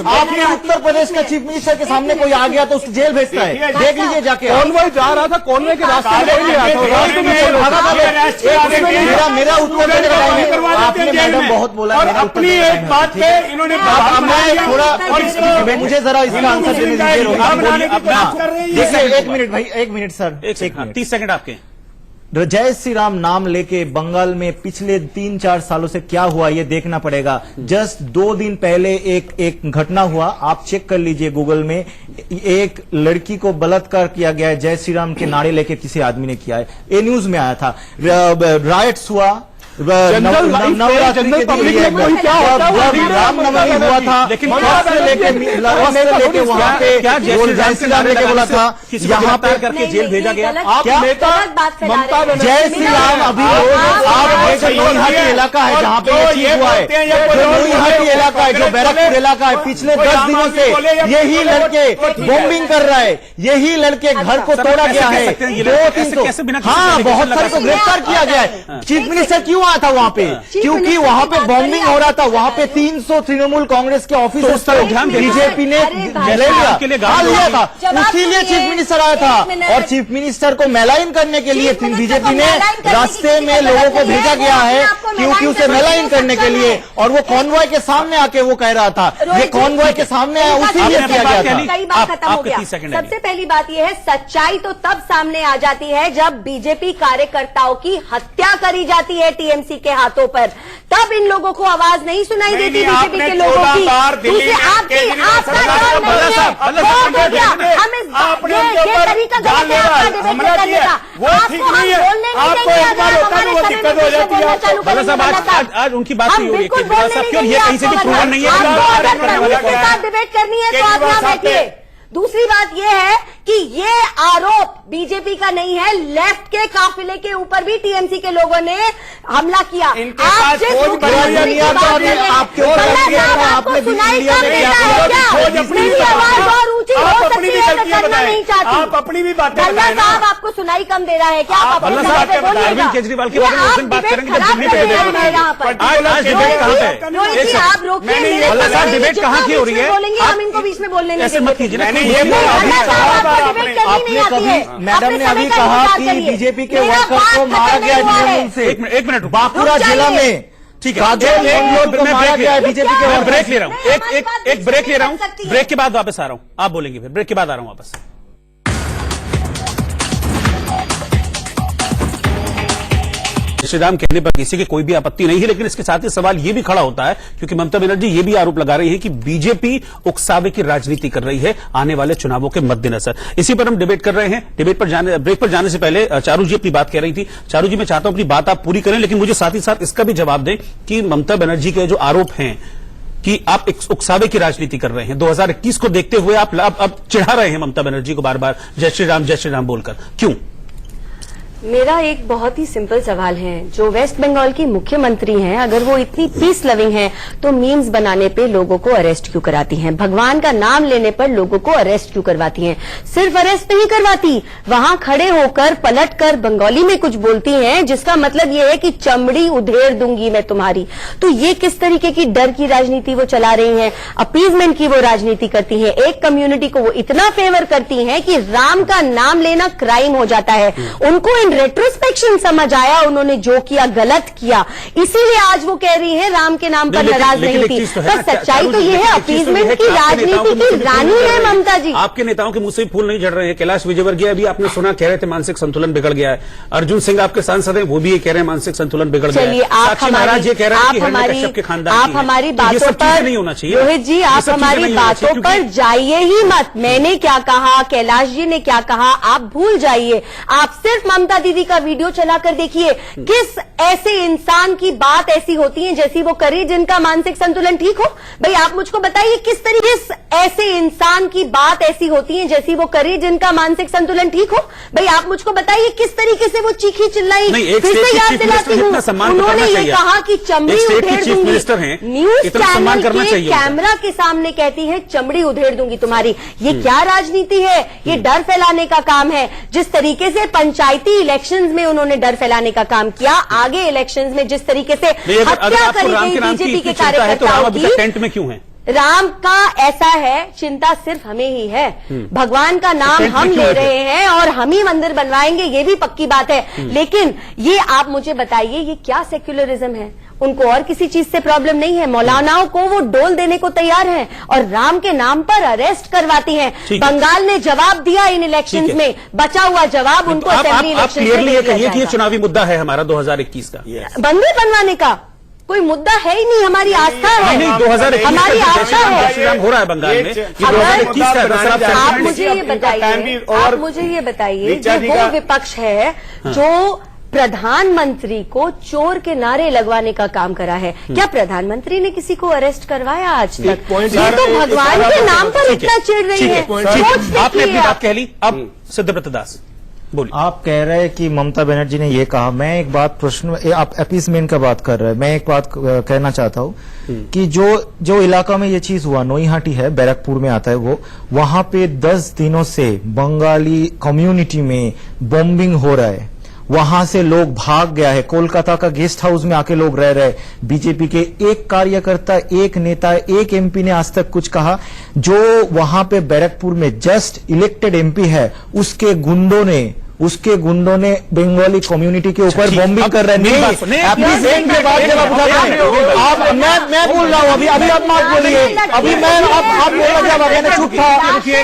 आपने उत्तर प्रदेश का चीफ मिनिस्टर के सामने कोई आ गया तो उसको जेल भेजता है, देख लीजिए जाके। कॉन्वॉय जा रहा था, कॉन्वॉय के रास्ते में कोई नहीं आया था। मेरा उत्तर आपने मैडम बहुत बोला, अपनी एक बात पे इन्होंने थोड़ा मुझे जरा इसका आंसर देने दीजिए। एक मिनट भाई, एक मिनट सर, 30 सेकंड आपके। जय श्री राम नाम लेके बंगाल में पिछले 3-4 सालों से क्या हुआ ये देखना पड़ेगा। जस्ट 2 दिन पहले एक घटना हुआ, आप चेक कर लीजिए गूगल में। एक लड़की को बलात्कार किया गया है, जय श्री राम के नारे लेके किसी आदमी ने किया है, ये न्यूज में आया था। राइट्स हुआ, नवरात्रि के दिन ये रामनवमी हुआ था, लेकिन लेके वहाँ पे जय श्री राम लेके बोला था, यहाँ पे करके जेल भेजा गया। आप नेता ममता जय श्री राम अभी आप नोईहाटी इलाका है जहाँ पे ये चीज हुआ है, जो नोईहाटी इलाका है, जो बैरकपुर इलाका है, पिछले 10 दिनों से यही लड़के बॉम्बिंग कर रहा है, यही लड़के घर को तोड़ा गया है, 200-300 हाँ बहुत सारे को गिरफ्तार किया गया है। चीफ मिनिस्टर क्यों आया था वहाँ पे? क्योंकि वहाँ पे बॉम्बिंग हो रहा था, वहाँ पे 300 तृणमूल कांग्रेस के ऑफिसर्स को बीजेपी ने लिया था, इसीलिए चीफ मिनिस्टर आया था। और चीफ मिनिस्टर को मेलाइन करने के लिए बीजेपी ने रास्ते में लोगों को भेजा गया है, क्योंकि उसे मेलाइन करने के लिए, और वो कॉन्वॉय के सामने आके वो कह रहा था, ये कॉन्वॉय के सामने आया उसी लिए किया गया था। कई बार खत्म हो गया। सबसे पहली बात यह है, सच्चाई तो तब सामने आ जाती है जब बीजेपी कार्यकर्ताओं की हत्या करी जाती है टीएमसी के हाथों पर, तब इन लोगों को आवाज नहीं सुनाई देती बीजेपी के लोगों की। दूसरे आपका टर्न नहीं है, बहुत हो गया। हम ये तरीका गलत है आपका डिबेट करने का। आपको हम बोलने नहीं देंगे अगर हमारे भल्ला साहब आज उनकी बात नहीं हो रही है, क्यों ये कहीं से भी प्रूवन नहीं है। के साथ डिबेट करनी है तो आप यहाँ बैठिए। दूसरी बात यह है कि ये आरोप बीजेपी का नहीं है, लेफ्ट के काफिले के ऊपर भी टीएमसी के लोगों ने हमला किया। आप जिस आपको सुनाई कम देता है क्या? मेरी आवाज और ऊंची हो सकती है तो करना नहीं चाहती। आप अपनी भी बात भल्ला साहब आपको सुनाई कम दे रहा है क्या? आप अपनी बात पे बोलिएगा। अरविंद केजरीवाल के बारे में उस दिन बात करेंगे जब दिल्ली पे यहाँ पर आज डिबेट कहाँ पे? रोहित जी आप रोकिए, भल्ला साहब डिबेट कहाँ की हो रही है? बोलेंगे हम इनको बीच में बोलने ऐसे मत कीजिए। आपने कभी मैडम ने अभी कहा कि बीजेपी के वर्कर्स को मारा गया नियम से। एक मिनट बांकुड़ा जिला में ठीक है, मारा गया है बीजेपी के। मैं ब्रेक ले रहा हूँ, एक ब्रेक ले रहा हूँ, ब्रेक के बाद वापस आ रहा हूँ, आप बोलेंगे फिर, ब्रेक के बाद आ रहा हूँ वापस। श्री राम कहने पर किसी की कोई भी आपत्ति नहीं है, लेकिन इसके साथ ही सवाल यह भी खड़ा होता है, क्योंकि ममता बनर्जी ये भी आरोप लगा रही है कि बीजेपी उकसावे की राजनीति कर रही है आने वाले चुनावों के मद्देनजर। इसी पर हम डिबेट कर रहे हैं। ब्रेक पर जाने से पहले चारू जी अपनी बात कह रही थी। चारू जी, मैं चाहता हूं अपनी बात आप पूरी करें, लेकिन मुझे साथ ही साथ इसका भी जवाब दें कि ममता बनर्जी के जो आरोप हैं कि आप एक उकसावे की राजनीति कर रहे हैं, 2021 को देखते हुए आप अब चिढ़ा रहे हैं ममता बनर्जी को बार बार जय श्री राम बोलकर, क्यों? मेरा एक बहुत ही सिंपल सवाल है। जो वेस्ट बंगाल की मुख्यमंत्री हैं, अगर वो इतनी पीस लविंग हैं, तो मीम्स बनाने पे लोगों को अरेस्ट क्यों कराती हैं? भगवान का नाम लेने पर लोगों को अरेस्ट क्यों करवाती हैं? सिर्फ अरेस्ट नहीं करवाती, वहां खड़े होकर पलटकर बंगाली में कुछ बोलती हैं, जिसका मतलब ये है कि चमड़ी उधेड़ दूंगी मैं तुम्हारी। तो ये किस तरीके की डर की राजनीति वो चला रही हैं, अपीजमेंट की वो राजनीति करती हैं। एक कम्युनिटी को वो इतना फेवर करती हैं कि राम का नाम लेना क्राइम हो जाता है। उनको रेट्रोस्पेक्शन समझ आया, उन्होंने जो किया गलत किया, इसीलिए आज वो कह रही है राम के नाम पर नाराज नहीं थी। तो सच्चाई तो ये है, अपीजमेंट की राजनीति की रानी है ममता जी। आपके नेताओं के मुंह से फूल नहीं झड़ रहे हैं। कैलाश विजयवर्गीय अभी आपने सुना, कह रहे थे मानसिक संतुलन बिगड़ गया है। अर्जुन सिंह आपके सांसद हैं, वो भी ये कह रहे हैं मानसिक संतुलन बिगड़ गया है। चलिए आप हमारी बातों पर नहीं होना चाहिए। रोहित जी, आप हमारी बातों पर जाइए ही मत। मैंने क्या कहा, कैलाश जी ने क्या कहा, आप भूल जाइए। आप सिर्फ ममता दीदी का वीडियो चलाकर देखिए, किस ऐसे इंसान की बात ऐसी होती है जैसी वो करे जिनका मानसिक संतुलन ठीक हो। भाई आप मुझको बताइए, किस ऐसे इंसान की बात ऐसी होती है जैसी वो करे जिनका मानसिक संतुलन ठीक हो। भाई आप मुझको बताइए किस तरीके से वो चीखी चिल्लाई। फिर से याद दिलाती हूँ, उन्होंने ये कहा कि चमड़ी उधेड़ दूंगी। न्यूज चैनल के कैमरा के सामने कहती है चमड़ी उधेड़ दूंगी तुम्हारी। ये क्या राजनीति है? ये डर फैलाने का काम है। जिस तरीके से पंचायती इलेक्शंस में उन्होंने डर फैलाने का काम किया, आगे इलेक्शंस में जिस तरीके से हत्या करी गई बीजेपी के कार्यकर्ताओं की, टेंट में क्यों है? राम का ऐसा है, चिंता सिर्फ हमें ही है। भगवान का नाम हम ले रहे हैं और हम ही मंदिर बनवाएंगे, ये भी पक्की बात है। लेकिन ये आप मुझे बताइए, ये क्या सेक्युलरिज्म है? उनको और किसी चीज से प्रॉब्लम नहीं है। मौलानाओं को वो डोल देने को तैयार हैं और राम के नाम पर अरेस्ट करवाती हैं। बंगाल ने जवाब दिया इन इलेक्शंस में, बचा हुआ जवाब उनको असेंबली इलेक्शन में दिया जाएगा। ये चुनावी मुद्दा है हमारा 2021 का, मंदिर बनवाने का कोई मुद्दा है ही नहीं। हमारी आस्था है, नहीं 2021 हमारी आस्था है। श्री राम हो रहा है बंगाल में, 2021 का। आप मुझे ये बताइए, जो वो विपक्ष है जो प्रधानमंत्री को चोर के नारे लगवाने का काम करा है। क्या प्रधानमंत्री ने किसी को अरेस्ट करवाया आज तक? ये तो भगवान के नाम पर इतना चिढ़ रही है। आपने अपनी बात कह ली, अब सिद्धव्रत दास बोलिए। आप कह रहे हैं कि ममता बनर्जी ने ये कहा, मैं एक बात प्रश्न, आप अपीसमेंट का बात कर रहे हैं, मैं एक बात कहना चाहता हूँ कि जो इलाका में ये चीज हुआ, नोईहाटी है, बैरकपुर में आता है वो, वहां पे 10 दिनों से बंगाली कम्युनिटी में बॉम्बिंग हो रहा है, वहां से लोग भाग गया है, कोलकाता का गेस्ट हाउस में आके लोग रह रहे। बीजेपी के एक कार्यकर्ता, एक नेता, एक एमपी ने आज तक कुछ कहा? जो वहां पे बैरकपुर में जस्ट इलेक्टेड एमपी है, उसके गुंडों ने बंगाली कम्युनिटी के ऊपर बॉम्बिंग कर रहे हैं। मैं बोल रहा हूँ, अभी आप मत बोलिए, अभी आप बोल रहे जब मैंने चुप था,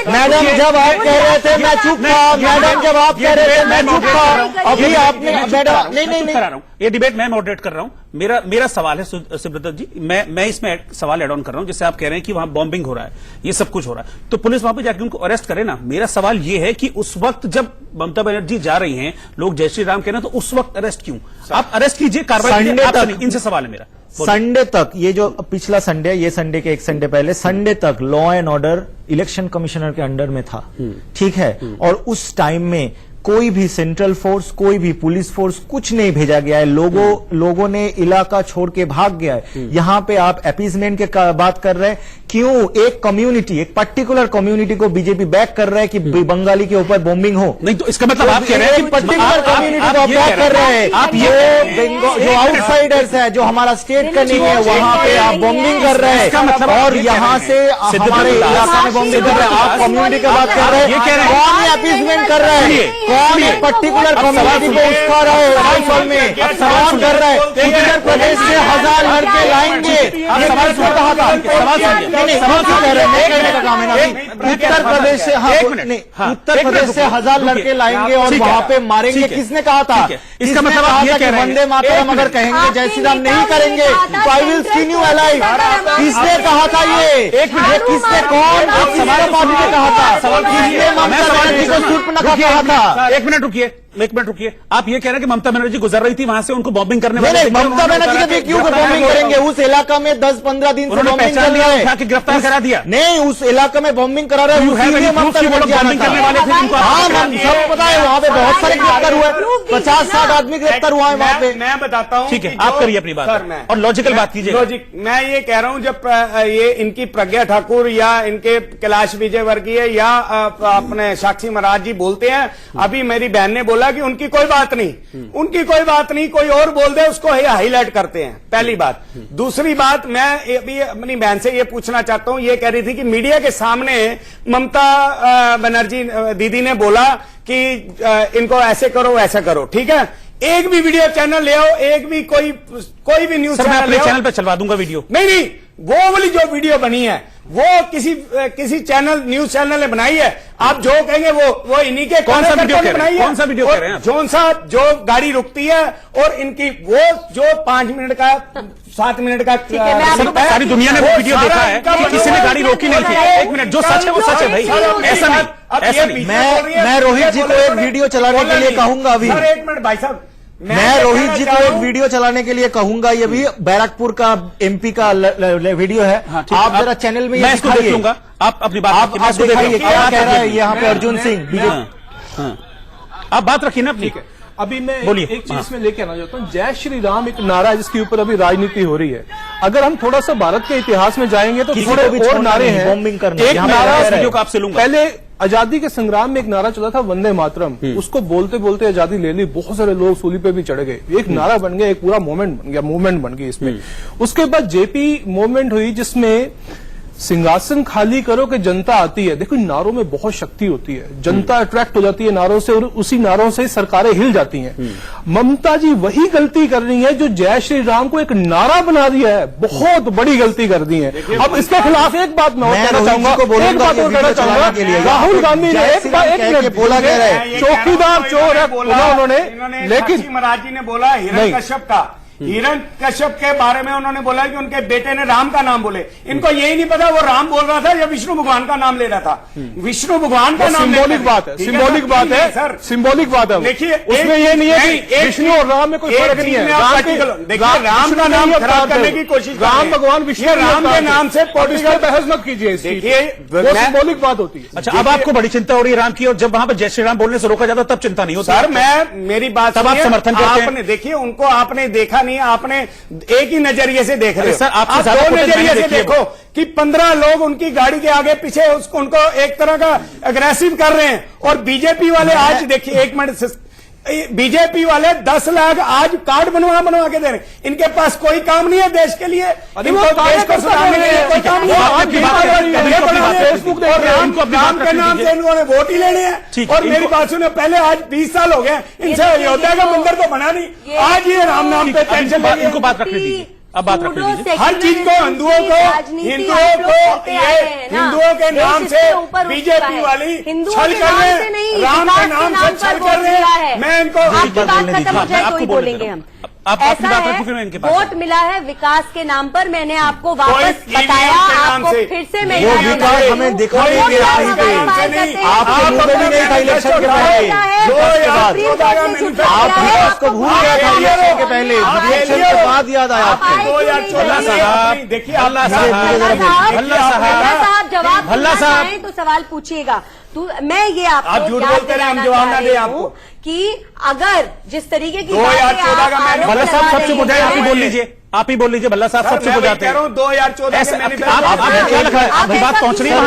मैडम जब आप कह रहे थे मैं चुप था, मैडम जब आप कह रहे थे मैं चुप था, अभी आपने मैडम नहीं करा रहा हूँ, ये डिबेट मैं मॉडरेट कर रहा हूँ। मेरा सवाल है सुब्रत जी, मैं इसमें सवाल एड ऑन कर रहा हूं। जैसे आप कह रहे हैं कि वहां बॉम्बिंग हो रहा है, ये सब कुछ हो रहा है, तो पुलिस वहां पे जाके उनको अरेस्ट करे ना। मेरा सवाल ये है कि उस वक्त जब ममता बनर्जी जा रही हैं, लोग जय श्री राम कह रहे हैं, तो उस वक्त अरेस्ट क्यों? आप अरेस्ट कीजिए, कार्रवाई इनसे सवाल है मेरा। संडे तक, ये जो पिछला संडे, ये संडे के एक संडे पहले, संडे तक law and order election commissioner के अंडर में था, ठीक है, और उस टाइम में कोई भी सेंट्रल फोर्स, कोई भी पुलिस फोर्स, कुछ नहीं भेजा गया है। लोगों ने इलाका छोड़ के भाग गया है। यहां पे आप अपीजमेंट के बात कर रहे हैं, क्यों एक कम्युनिटी, एक पर्टिकुलर कम्युनिटी को बीजेपी बैक कर रहा है कि बंगाली के ऊपर बॉम्बिंग हो? नहीं, तो इसका मतलब आप कह रहे हैं कि पर्टिकुलर कम्युनिटी को बैक कर रहे हैं। आप जो आउटसाइडर्स है, जो हमारा स्टेट का नहीं है, वहां पे आप बॉम्बिंग कर रहे हैं, और यहां से हमारे इलाका में बॉम्बिंग कर रहे हैं। आप कम्युनिटी की बात कर रहे हैं, कौन अपीजमेंट कर रहे हैं? कौन एक पर्टिकुलर कम्युनिटी को उठा रहा है राइफल में? सवाल कर रहे हैं, उत्तर प्रदेश से 1000 लड़के लाएंगे, सवाल कहा था, सवाल क्यों कह रहे हैं? कहने का काम है ना, उत्तर प्रदेश से, उत्तर प्रदेश से 1000 लड़के लाएंगे और वहां पे मारेंगे। किसने कहा था? इसका मतलब आप ये कह रहे हैं वंदे मातरम अगर कहेंगे, जय श्री राम नहीं करेंगे तो I will skin you alive. किसने कहा था ये? किसने, कौन समाज पार्टी ने कहा था? किसने ममता बनर्जी को शूर्पणखा कहा था? एक मिनट रुकिए, आप ये कह रहे हैं कि ममता बनर्जी गुजर रही थी वहां से, उनको बॉम्बिंग करने वाले नहीं, ममता बनर्जी के क्यों बॉम्बिंग करेंगे? उस इलाका में 10-15 दिन से बॉम्बिंग कर रहा है, गिरफ्तार करा दिया। नहीं, उस इलाके में बॉम्बिंग करा रहा है, ममता बनर्जी बॉम्बिंग करने वाले थे। हाँ, सब पता है, वहां पे बहुत सारे गिरफ्तार हुए, 50-60 आदमी गिरफ्तार हुआ है वहां पे। मैं बताता हूँ, ठीक है, आप करिए अपनी बात और लॉजिकल बात कीजिए। लॉजिक, मैं ये कह रहा हूँ, जब ये इनकी प्रज्ञा ठाकुर या इनके कैलाश विजयवर्गीय या अपने साक्षी महाराज जी बोलते हैं, अभी मेरी बहन ने बोला कि उनकी कोई बात नहीं, उनकी कोई बात नहीं, कोई और बोल दे उसको हाईलाइट करते हैं, पहली बात। दूसरी बात, मैं अभी अपनी बहन से ये पूछना चाहता हूं, ये कह रही थी कि मीडिया के सामने ममता बनर्जी दीदी ने बोला कि इनको ऐसे करो ऐसा करो, ठीक है, एक भी वीडियो चैनल ले आओ, एक भी कोई भी न्यूज चैनल ले आओ, चैनल पे चलवा दूंगा वीडियो। नहीं, वो वाली जो वीडियो बनी है वो किसी चैनल, न्यूज चैनल ने बनाई है। आप जो कहेंगे वो इन्हीं के कौन सा वीडियो कह रहे हैं? कौन सा वीडियो कह रहे हैं? जोन साहब, जो गाड़ी रुकती है और इनकी वो जो 5 मिनट का 7 मिनट का, सारी दुनिया ने वो वीडियो देखा है कि किसी ने गाड़ी रोकी नहीं थी। एक मिनट, जो सच है वो सच है भाई, ऐसा नहीं। मैं रोहित जी को एक वीडियो चलाने के लिए कहूंगा अभी। एक मिनट भाई साहब, मैं रोहित जी को एक वीडियो चलाने के लिए कहूंगा, ये भी बैरकपुर का एमपी का वीडियो है। आप जरा चैनल में, मैं इसको देख लूंगा, आप अपनी बात आप दिखाइए क्या कह रहा है यहाँ पे अर्जुन सिंह। आप बात रखिए ना अपनी। अभी मैं एक चीज में लेके आना चाहता हूँ, जय श्री राम एक नारा है जिसके ऊपर अभी राजनीति हो रही है। अगर हम थोड़ा सा भारत के इतिहास में जाएंगे तो थोड़े और नारे हैं, बॉम्बिंग करना। एक नारा वीडियो को आपसे लूंगा, पहले आजादी के संग्राम में एक नारा चला था वंदे मातरम, उसको बोलते बोलते आजादी ले ली, बहुत सारे लोग सूली पे भी चढ़ गए, एक नारा बन गया, एक पूरा मूवमेंट बन गई इसमें। उसके बाद जेपी मूवमेंट हुई जिसमें सिंहासन खाली करो कि जनता आती है। देखो, नारों में बहुत शक्ति होती है, जनता अट्रैक्ट हो जाती है नारों से और उसी नारों से सरकारें हिल जाती हैं। ममता जी वही गलती कर रही है जो जय श्री राम को एक नारा बना दिया है, बहुत बड़ी गलती कर दी है। अब इसके खिलाफ एक बात मैं और कहना चाहूंगा, एक बात और कहना चाहूंगा, राहुल गांधी ने एक मिनट बोला, चौकीदार चोर है बोला उन्होंने, लेकिन महाराज जी ने बोला हिरण्यकश्यप का हिरण कश्यप के बारे में उन्होंने बोला कि उनके बेटे ने राम का नाम बोले। इनको यही नहीं पता वो राम बोल रहा था या विष्णु भगवान का नाम ले रहा था। विष्णु भगवान का नाम सिंबॉलिक बात है, सिंबॉलिक बात है सर, सिंबॉलिक बात है। देखिए उसमें ये नहीं है कि विष्णु और राम में कोई फर्क नहीं है। देखिए राम का नाम खराब करने की कोशिश, राम भगवान विष्णु राम के नाम से पॉलिटिकल बहस मत कीजिए। देखिए वो सिंबॉलिक बात होती है। अच्छा, अब आपको बड़ी चिंता हो रही है राम की, और जब वहां पर जय श्री राम बोलने से रोका जाता तब चिंता नहीं होती। सर मेरी बात तब आप समर्थन करते हैं। आपने देखिए उनको आपने देखा नहीं, आपने एक ही नजरिए से देख रहे हो। सर, आप दो नजरिए से देखो कि 15 लोग उनकी गाड़ी के आगे पीछे उनको एक तरह का अग्रेसिव कर रहे हैं, और बीजेपी वाले आज देखिए, एक मिनट, बीजेपी वाले 10 लाख आज कार्ड बनवा के दे रहे हैं। इनके पास कोई काम नहीं है देश के लिए, इनको देश को सुधारने के लिए कोई काम नहीं है। फेसबुक राम के नाम से इन्होंने वोट ही लेने हैं। और मेरी बात सुनो, पहले आज 20 साल हो गए इनसे अयोध्या का मंदिर तो बना नहीं, आज ये राम नाम पे टेंशन। इनको बात रखने दीजिए, अब बात रखने दीजिए। हर चीज को हिंदुओं के नाम से बीजेपी वाली छल कर रहे हैं, राम के नाम से छल कर रहे हैं। मैं इनको आपकी बात खत्म हो जाए तो ही बोलेंगे हम। आपकी बात रखो, फिर मैं ऐसा इनके है, पास वोट मिला है विकास के नाम पर। मैंने आपको वापस कोई बताया, EVM के नाम आपको से। फिर से मैं वो याद विकास दिला रही हमें हूँ। दिखा नहीं वोट दिया का कहीं पे। इस्तेमाल करते हैं। आपके मुंह में भी नहीं था इलेक्शन के पहले। आप विकास को भूल गए थे इलेक्शन के पहले, इलेक्शन के बाद याद आया आपको। देखिए भल्ला साहब तो सवाल पूछिएगा। मैं ये आपको झूठ याद बोलते रहे, हम दिलाना जवाब ना चाह दें रही आपको। हूँ कि अगर जिस तरीके की 2014 का मैंने भल्ला साहब सब चुप हो जाए, आप ही हैं। बोल लीजिए, आप ही बोल लीजिए। भल्ला साहब सब चुप हो जाते हैं। 2014 ऐसा के मैंने आप क्या लगा है? आपकी बात पहुंच रही है।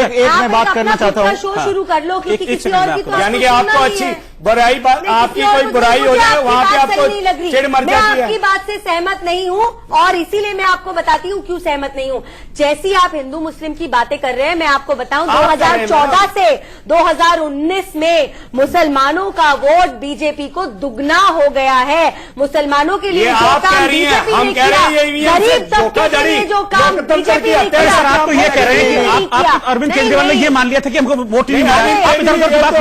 एक मैं बात करना चाहता हूँ। शो शुरू कर लो, क्योंकि एक किसी सेकंड और की तो यानी कि आपको आपको सुनना अच्छी ही है। बुराई आपकी कोई बुराई हो जाए वहां पे आपको चिढ़ मर मैं जाती आपकी है। बात से सहमत नहीं हूं, और इसीलिए मैं आपको बताती हूं क्यों सहमत नहीं हूं। जैसी आप हिंदू मुस्लिम की बातें कर रहे हैं, मैं आपको बताऊं, 2014 से 2019 में मुसलमानों का वोट बीजेपी को दुगना हो गया है। मुसलमानों के लिए ये जो आप कह काम रही हैं, बीजेपी हम ने कह रहे हैं, ये किया, गरीब तबके के लिए जो काम बीजेपी ने किया, सर, आप तो ये कह रहे हैं कि आप अरविंद केजरीवाल ने ये मान लिया था कि हमको वोट ही नहीं मिला है। आप इधर उधर की बात मत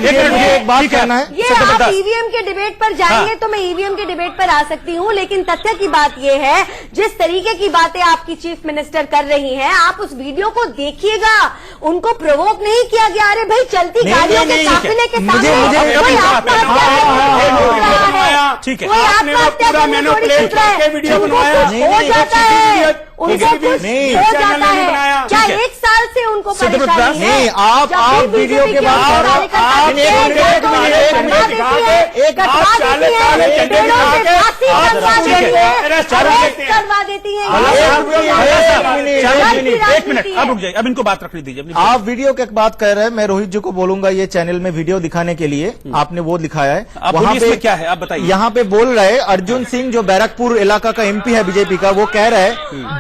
कीजिए। एक बात कहना है, ये आप ईवीएम के डिबेट पर जाएंगे तो मैं ईवीएम के डिबेट पर आ सकती हूं, लेकिन तथ्य की बात यह है, जिस तरीके की बातें आपकी चीफ मिनिस्टर कर रही हैं, आप उस वीडियो को देखिएगा। उनको प्रोवोक नहीं किया गया। अरे भाई, चलती गाड़ियों के काफिले के सामने कोई ठीक है, कोई आत्महत्या करने थोड़ी छूट रहा है। हो जाता है, उनको कुछ हो जाता है। क्या 1 साल से उनको परेशानी है? नहीं, आप वीडियो के बाद करवा देती है। एक मिनट, अब रुक जाइए, अब इनको बात रखने दीजिए। आप वीडियो के बात कर रहे हैं, मैं रोहित जी को बोलूंगा ये चैनल में वीडियो दिखाने के लिए। आपने वो दिखाया है, आप बोलिए, इसमें क्या है आप बताइए। यहाँ पे बोल रहे अर्जुन सिंह जो बैरकपुर इलाका का एमपी है बीजेपी का, वो कह रहा है,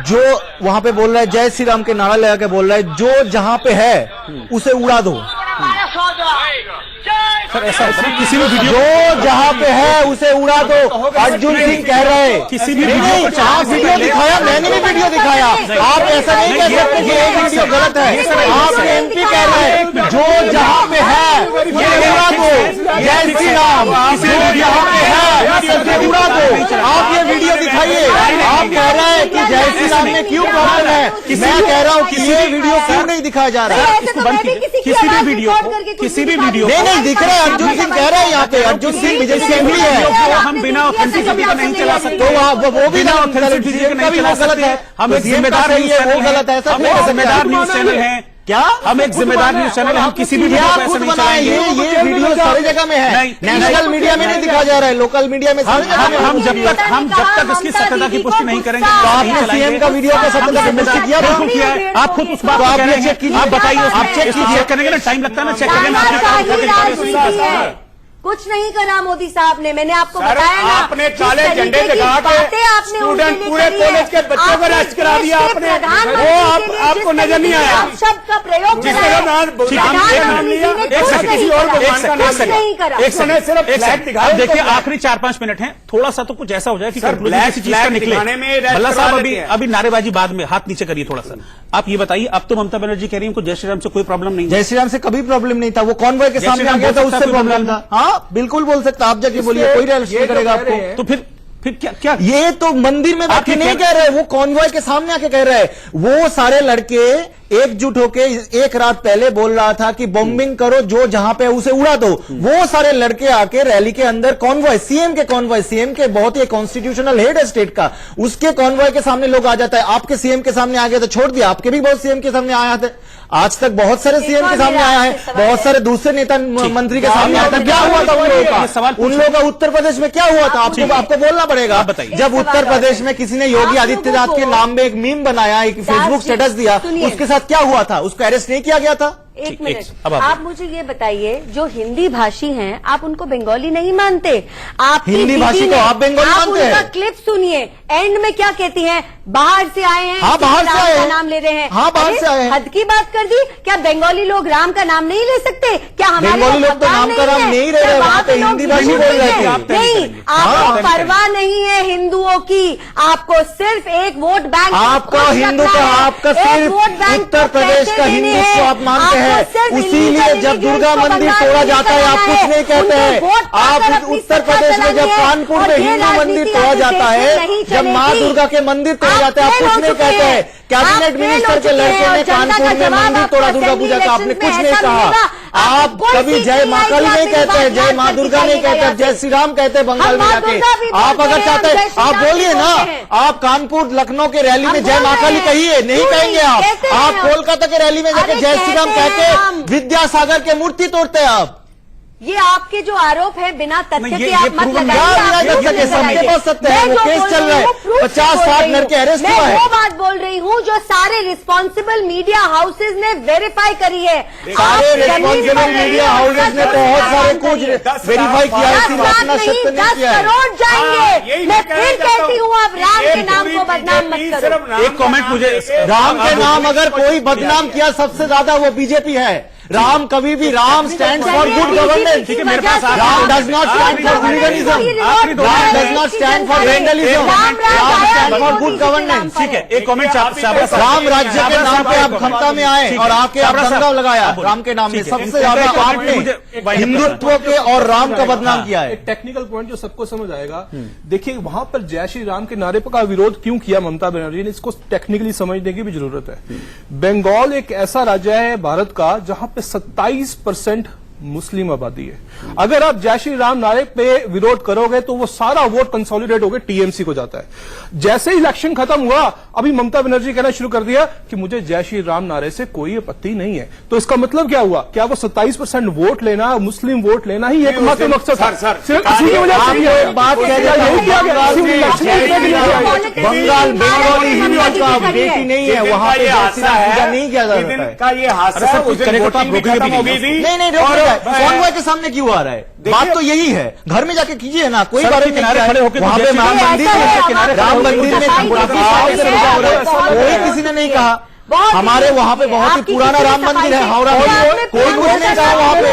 जो वहां पे बोल रहा है जय श्री राम के नारा लगा के बोल रहा है, जो जहां पे है उसे उड़ा दो। सर ऐसा होता है किसी भी वीडियो, जो जहां पे है उसे उड़ा दो, अर्जुन सिंह कह रहे हैं। किसी भी नहीं, आप वीडियो दिखाया, मैंने भी वीडियो दिखाया। आप ऐसा नहीं कह सकते कि ये वीडियो गलत है। आप एमपी कह रहे हैं, जो जहां पे है उसे उड़ा दो, जय श्री राम, जो जहां पे है उसे उड़ा दो। आप ये वीडियो दिखाइए। आप कह रहे हैं कि जय श्री राम में क्यों प्रॉब्लम है, मैं कह रहा हूँ कि ये वीडियो क्यों नहीं दिखाया जा रहा है। इसको बंद कीजिए। किसी भी वीडियो नहीं दिख रहा है। अर्जुन सिंह कह रहे हैं यहाँ पे, अर्जुन सिंह बीजेपी के एमपी है। हम बिना ऑथेंटिसिटी के नहीं चला सकते। तो वो भी बिना ऑथेंटिसिटी के नहीं चला सकते। हम एक जिम्मेदार है, वो गलत है। हम एक जिम्मेदार न्यूज चैनल है। क्या हम एक जिम्मेदार न्यूज चैनल, हम किसी भी वीडियो को ऐसे नहीं चलाएंगे। ये वीडियो सारी जगह में है, नेशनल मीडिया में नहीं दिखाया जा रहा है, लोकल मीडिया में सारी जगह में। हम जब तक इसकी सत्यता की पुष्टि नहीं करेंगे, तो आपने सीएम का वीडियो का सत्यता की पुष्टि किया, बिल्कुल किया है। आप खुद उस बात तो को आप कह ये रहे हैं। चेक कीजिए। आप बताइए, आप चेक करेंगे ना, टाइम लगता है ना चेक करने। कुछ नहीं करा मोदी साहब ने, मैंने आपको सर, बताया ना। आपने काले झंडे दिखा के स्टूडेंट पूरे कॉलेज के बच्चों को अरेस्ट करा दिया आपने, वो आपको नजर नहीं आया। शब्द का प्रयोग जिसका नाम नाम लिया, किसी और भगवान का नाम नहीं करा। एक समय सिर्फ फ्लैग दिखा। अब देखिए आखिरी 4-5 मिनट हैं, थोड़ा सा तो कुछ ऐसा हो जाए कि conclusion किसी चीज का निकले। दिखाने में arrest भल्ला साहब करवा अभी देते हैं। अभी नारेबाजी बाद में, हाथ नीचे करिए थोड़ा सा। आप ये बताइए, अब तो ममता बनर्जी कह रही है उनको जय श्री राम से कोई प्रॉब्लम नहीं है। जय श्री राम से कभी प्रॉब्लम नहीं था, वो कॉन्वॉय के सामने आ गया था, उससे प्रॉब्लम था। हाँ बिल्कुल बोल सकता, आप जाके बोलिए, कोई रिएक्शन नहीं करेगा आपको। तो फिर फिर क्या क्या ये तो मंदिर में बैठ के नहीं कह रहे, वो कॉन्वॉय के सामने आके कह रहे हैं। वो सारे लड़के एकजुट होके एक रात पहले बोल रहा था कि बॉम्बिंग करो, जो जहां पे उसे उड़ा दो। वो सारे लड़के आके रैली के अंदर कॉन्वॉय, सीएम के बहुत ही कॉन्स्टिट्यूशनल हेड है स्टेट का, उसके कॉन्वॉय के सामने लोग आ जाता है। आपके सीएम के सामने आ गया तो छोड़ दिया, आपके भी बहुत सीएम के सामने आया था, आज तक बहुत सारे सीएम के सामने आया है, बहुत सारे दूसरे नेता मंत्री के सामने आया था। क्या हुआ था उन लोगों का उत्तर प्रदेश में क्या हुआ था? आपको बोलना पड़ेगा। जब उत्तर प्रदेश में किसी ने योगी आदित्यनाथ के नाम में एक मीम बनाया, एक फेसबुक स्टेटस दिया, उसके साथ क्या हुआ था? उसको अरेस्ट नहीं किया गया था? एक मिनट, आप मुझे ये बताइए, जो हिंदी भाषी हैं आप उनको बंगाली नहीं मानते? आप हिंदी भाषी को आप बंगाली मानते हैं? उनका क्लिप सुनिए, एंड में क्या कहती हैं? बाहर से आए हैं, हाँ, बाहर से आए का हैं, नाम ले रहे हैं। हाँ, बाहर से आए हैं। हद की बात कर दी। क्या बंगाली लोग राम का नाम नहीं ले सकते? क्या हमारे बंगाली लोग तो नाम का नाम नहीं ले रहे, वहां पे हिंदी भाषी बोल रहे थे। नहीं, आपको परवाह नहीं है हिंदुओं की, आपको सिर्फ एक वोट बैंक, आपका हिंदू का, आपका सिर्फ उत्तर प्रदेश का हिंदुत्व आप मानते हैं। इसीलिए जब दुर्गा मंदिर तोड़ा जाता है आप कुछ नहीं कहते हैं। आप उत्तर प्रदेश में जब कानपुर में हिंदू मंदिर तोड़ा जाता है, जब माँ दुर्गा के मंदिर तोड़े जाते हैं, आप कुछ नहीं कहते हैं। कैबिनेट मिनिस्टर के लड़के ने कानपुर में मंदिर तोड़ा दुर्गा पूजा का, आपने कुछ नहीं कहा। आप कभी जय माँ काली नहीं कहते हैं, जय माँ दुर्गा नहीं कहते हैं, जय श्री राम कहते हैं बंगाल में जाके। आप अगर चाहते हैं आप बोलिए ना, आप कानपुर लखनऊ के रैली में जय माँ काली कहिए, नहीं कहेंगे आप कोलकाता के रैली में जाके जय श्री राम कह के विद्यासागर के मूर्ति तोड़ते हैं आप। ये आपके जो आरोप है बिना तथ्य के आप मत सबके लगाइए। पास सत्य है, वो केस चल रहा है, 50-60 लड़के अरेस्ट हुआ है। मैं वो बात बोल रही हूँ जो सारे रिस्पॉन्सिबल मीडिया हाउसेज ने वेरीफाई करी है। सारे रिस्पॉन्सिबल मीडिया हाउसेज ने बहुत सारे कुछ वेरीफाई किया है, सिर्फ अपना सत्य नहीं किया है। 10 करोड़ जाएंगे। मैं फिर कहती हूँ आप राम के नाम को बदनाम मत करो। एक कमेंट मुझे, राम के नाम अगर कोई बदनाम किया सबसे ज्यादा वो बीजेपी है। राम कभी भी, Ram stand for good governance. ठीक है, मेरे पास Ram does not stand for hooliganism, Ram does not stand for vandalism, Ram stand for good governance. ठीक है, एक कमेंट राम राज्य के नाम पे आप क्षमता में आए और आके आप दंगा लगाया राम के नाम में। सबसे ज्यादा आपने हिंदुत्व के और राम का बदनाम किया है। एक टेक्निकल पॉइंट जो सबको समझ आएगा, देखिए वहां पर जय श्री राम के नारे का विरोध क्यों किया ममता बनर्जी ने, इसको टेक्निकली समझने की भी जरूरत है। बंगाल एक ऐसा राज्य है भारत का जहां 27% मुस्लिम आबादी है। अगर आप जय श्री राम नारे पे विरोध करोगे तो वो सारा वोट कंसोलिडेट होकर टीएमसी को जाता है। जैसे ही इलेक्शन खत्म हुआ, अभी ममता बनर्जी कहना शुरू कर दिया कि मुझे जय श्री राम नारे से कोई आपत्ति नहीं है। तो इसका मतलब क्या हुआ? क्या वो 27% वोट लेना, मुस्लिम वोट लेना ही एकमात्र मकसद था? सिर्फ इसी की वजह से बात कह रहे बंगाल बंगाली हिंदू का बेटी नहीं है, वहां पे पूजा नहीं किया जा सकता है। ये हादसा नहीं, कॉन्वॉय के सामने क्यों आ रहा है? बात तो यही है, घर में जाके कीजिए ना, कोई बात किनारे खड़े होकर वहां पे राम मंदिर में कोई किसी ने नहीं कहा। हमारे वहां पे बहुत ही पुराना राम मंदिर है हावड़ा में, कोई कुछ नहीं कहा वहां पे।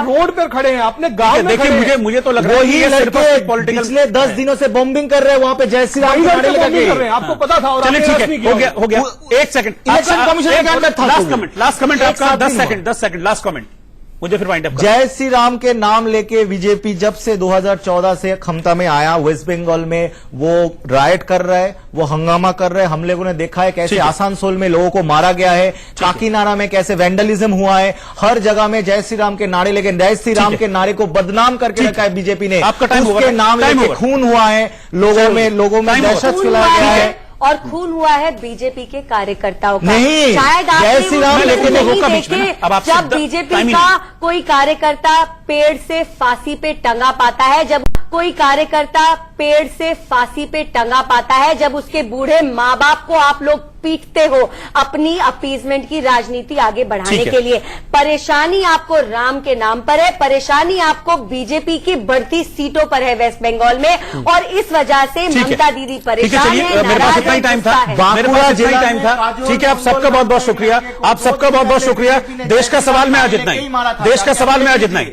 रोड पर खड़े हैं, आपने गांव में देखिए, मुझे तो लग रहा है वही लड़के पिछले 10 दिनों से बॉम्बिंग कर रहे हैं वहां पे जय श्री राम कर रहे हैं, आपको पता था। और चलिए ठीक है, हो गया। एक सेकंड, इलेक्शन कमीशन के अंदर था। लास्ट कमेंट आपका, 10 सेकंड लास्ट कमेंट, मुझे फिर वाइंड अप। जय श्री राम के नाम लेके बीजेपी जब से 2014 से क्षमता में आया, वेस्ट बंगाल में वो राइट कर रहा है, वो हंगामा कर रहे हैं। हम लोगों ने देखा है कैसे आसानसोल में लोगों को मारा गया है, काकीनाडा में कैसे वेंडलिज्म हुआ है। हर जगह में जय श्री राम के नारे लेके, जय श्री राम के नारे को बदनाम करके रखा है बीजेपी ने। आपका टाइम उसके नाम लेके खून हुआ है, लोगों में दहशत फैलाया गया है और खून हुआ है बीजेपी के कार्यकर्ताओं का। नहीं, शायद जय श्री राम लेकिन नहीं देखे जब बीजेपी का कोई कार्यकर्ता पेड़ से फांसी पे टंगा पाता है, जब कोई कार्यकर्ता पेड़ से फांसी पे टंगा पाता है, जब उसके बूढ़े माँ बाप को आप लोग पीटते हो अपनी अपीजमेंट की राजनीति आगे बढ़ाने के लिए। परेशानी आपको राम के नाम पर है, परेशानी आपको बीजेपी की बढ़ती सीटों पर है वेस्ट बंगाल में, और इस वजह से ममता दीदी परेशान है। मेरे पास इतना ही टाइम था, ठीक है। आप सबका बहुत बहुत शुक्रिया, आप सबका बहुत बहुत शुक्रिया। देश का सवाल में आज इतना ही, देश का सवाल में आज इतना ही।